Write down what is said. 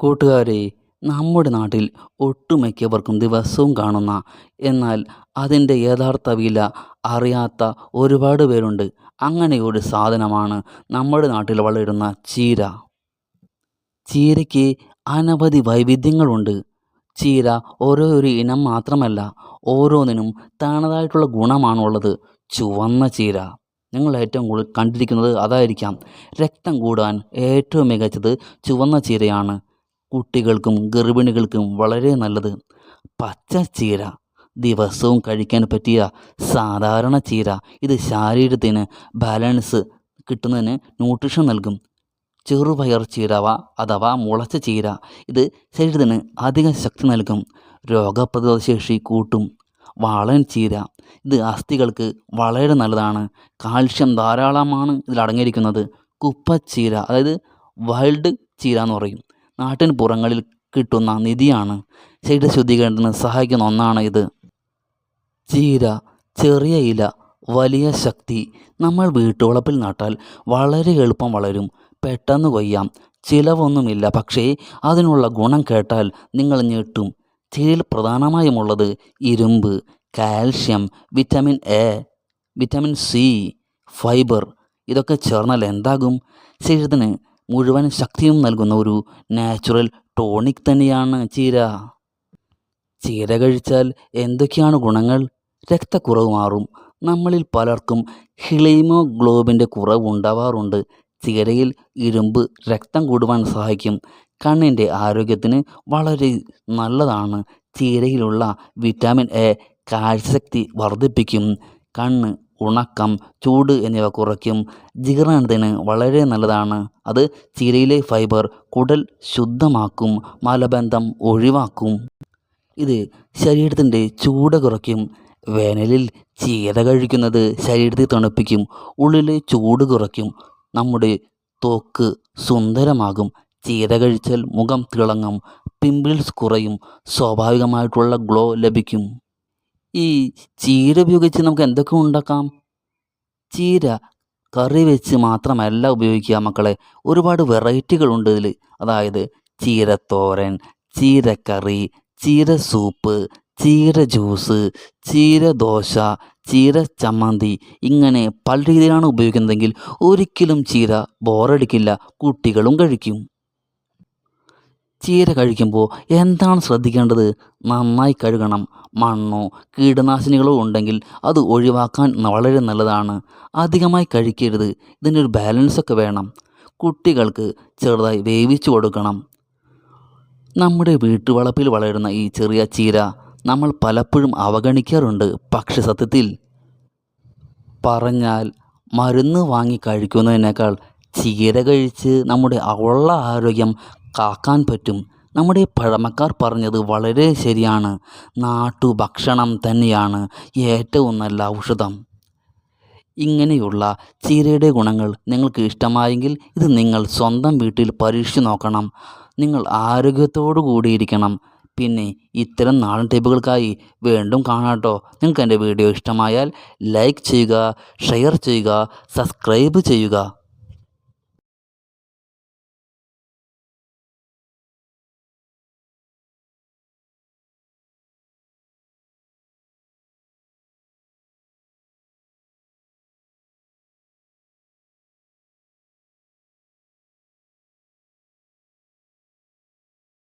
കൂട്ടുകാരെ, നമ്മുടെ നാട്ടിൽ ഒട്ടുമിക്കവർക്കും ദിവസവും കാണുന്ന, എന്നാൽ അതിൻ്റെ യഥാർത്ഥ വില അറിയാത്ത ഒരുപാട് പേരുണ്ട്. അങ്ങനെയൊരു സാധനമാണ് നമ്മുടെ നാട്ടിൽ വളരുന്ന ചീര. ചീരയ്ക്ക് അനവധി വൈവിധ്യങ്ങളുണ്ട്. ചീര ഓരോ ഒരു ഇനം മാത്രമല്ല, ഓരോന്നിനും തനതായിട്ടുള്ള ഗുണമാണുള്ളത്. ചുവന്ന ചീര നിങ്ങൾ ഏറ്റവും കൂടുതൽ കണ്ടിരിക്കുന്നത് അതായിരിക്കാം. രക്തം കൂടാൻ ഏറ്റവും മികച്ചത് ചുവന്ന ചീരയാണ്. കുട്ടികൾക്കും ഗർഭിണികൾക്കും വളരെ നല്ലത്. പച്ച ചീര ദിവസവും കഴിക്കാൻ പറ്റിയ സാധാരണ ചീര. ഇത് ശരീരത്തിന് ബാലൻസ് കിട്ടുന്നതിന് ന്യൂട്രീഷൻ നൽകും. ചെറുപയർ ചീര അഥവാ മുളച്ച ചീര, ഇത് ശരീരത്തിന് അധിക ശക്തി നൽകും, രോഗപ്രതിരോധ ശേഷി കൂട്ടും. വാളൻ ചീര, ഇത് അസ്ഥികൾക്ക് വളരെ നല്ലതാണ്. കാൽഷ്യം ധാരാളമാണ് ഇതിൽ അടങ്ങിയിരിക്കുന്നത്. കുപ്പച്ചീര, അതായത് വൈൽഡ് ചീര എന്ന് പറയും, നാട്ടിൻ പുറങ്ങളിൽ കിട്ടുന്ന നിധിയാണ്. ശരീര ശുദ്ധീകരണത്തിന് സഹായിക്കുന്ന ഒന്നാണ് ഇത്. ചീര ചെറിയ ഇല, വലിയ ശക്തി. നമ്മൾ വീട്ടുവളപ്പിൽ നട്ടാൽ വളരെ എളുപ്പം വളരും, പെട്ടെന്ന് കൊയ്യാം, ചിലവൊന്നുമില്ല. പക്ഷേ അതിനുള്ള ഗുണം കേട്ടാൽ നിങ്ങൾ ഞെട്ടും. ചീരയിൽ പ്രധാനമായുമുള്ളത് ഇരുമ്പ്, calcium, vitamin A, vitamin C, fibre. ഇതൊക്കെ ചേർന്നാൽ എന്താകും? ശരീരത്തിന് മുഴുവൻ ശക്തിയും നൽകുന്ന ഒരു നാച്ചുറൽ ടോണിക് തന്നെയാണ് ചീര. ചീര കഴിച്ചാൽ എന്തൊക്കെയാണ് ഗുണങ്ങൾ? രക്തക്കുറവ് മാറും. നമ്മളിൽ പലർക്കും ഹീമോഗ്ലോബിൻ്റെ കുറവ് ഉണ്ടാവാറുണ്ട്. ചീരയിൽ ഇരുമ്പ് രക്തം കൂടുവാൻ സഹായിക്കും. കണ്ണിൻ്റെ ആരോഗ്യത്തിന് വളരെ നല്ലതാണ്. ചീരയിലുള്ള വിറ്റാമിൻ എ കാഴ്ചശക്തി വർദ്ധിപ്പിക്കും. കണ്ണ്, ഉണക്കം, ചൂട് എന്നിവ കുറയ്ക്കും. ജീർണത്തിന് വളരെ നല്ലതാണ്. അത് ചീരയിലെ ഫൈബർ കുടൽ ശുദ്ധമാക്കും, മലബന്ധം ഒഴിവാക്കും. ഇത് ശരീരത്തിൻ്റെ ചൂട് കുറയ്ക്കും. വേനലിൽ ചീര കഴിക്കുന്നത് ശരീരത്തെ തണുപ്പിക്കും, ഉള്ളിലെ ചൂട് കുറയ്ക്കും, നമ്മുടെ ത്വക്ക് സുന്ദരമാകും. ചീര കഴിച്ചാൽ മുഖം തിളങ്ങും, പിമ്പിൾസ് കുറയും, സ്വാഭാവികമായിട്ടുള്ള ഗ്ലോ ലഭിക്കും. ഈ ചീര ഉപയോഗിച്ച് നമുക്ക് എന്തൊക്കെ ഉണ്ടാക്കാം? ചീര കറി വെച്ച് മാത്രമല്ല ഉപയോഗിക്കുക മക്കളെ, ഒരുപാട് വെറൈറ്റികളുണ്ട് ഇതിൽ. അതായത് ചീരത്തോരൻ, ചീരക്കറി, ചീര സൂപ്പ്, ചീര ജ്യൂസ്, ചീര ദോശ, ചീര ചമ്മന്തി, ഇങ്ങനെ പല രീതിയിലാണ് ഉപയോഗിക്കുന്നതെങ്കിൽ ഒരിക്കലും ചീര ബോറടിക്കില്ല, കുട്ടികളും കഴിക്കും. ചീര കഴിക്കുമ്പോൾ എന്താണ് ശ്രദ്ധിക്കേണ്ടത്? നന്നായി കഴുകണം. മണ്ണോ കീടനാശിനികളോ ഉണ്ടെങ്കിൽ അത് ഒഴിവാക്കാൻ വളരെ നല്ലതാണ്. അധികമായി കഴിക്കരുത്. ഇതിൻ്റെ ഒരു ബാലൻസൊക്കെ വേണം. കുട്ടികൾക്ക് ചെറുതായി വേവിച്ചു കൊടുക്കണം. നമ്മുടെ വീട്ടുവളപ്പിൽ വളരുന്ന ഈ ചെറിയ ചീര നമ്മൾ പലപ്പോഴും അവഗണിക്കാറുണ്ട്. പക്ഷെ സത്യത്തിൽ പറഞ്ഞാൽ മരുന്ന് വാങ്ങി കഴിക്കുന്നതിനേക്കാൾ ചീര കഴിച്ച് നമ്മുടെ ഉള്ള ആരോഗ്യം കാക്കാൻ പറ്റും. നമ്മുടെ പഴമക്കാർ പറഞ്ഞത് വളരെ ശരിയാണ്. നാട്ടുഭക്ഷണം തന്നെയാണ് ഏറ്റവും നല്ല ഔഷധം. ഇങ്ങനെയുള്ള ചീരയുടെ ഗുണങ്ങൾ നിങ്ങൾക്ക് ഇഷ്ടമായെങ്കിൽ ഇത് നിങ്ങൾ സ്വന്തം വീട്ടിൽ പരീക്ഷിച്ച് നോക്കണം. നിങ്ങൾ ആരോഗ്യത്തോടു കൂടിയിരിക്കണം. പിന്നെ ഇത്തരം നാടൻ ടിപ്പുകൾക്കായി വീണ്ടും കാണാട്ടോ. നിങ്ങൾക്ക് എൻ്റെ വീഡിയോ ഇഷ്ടമായാൽ ലൈക്ക് ചെയ്യുക, ഷെയർ ചെയ്യുക, സബ്സ്ക്രൈബ് ചെയ്യുക.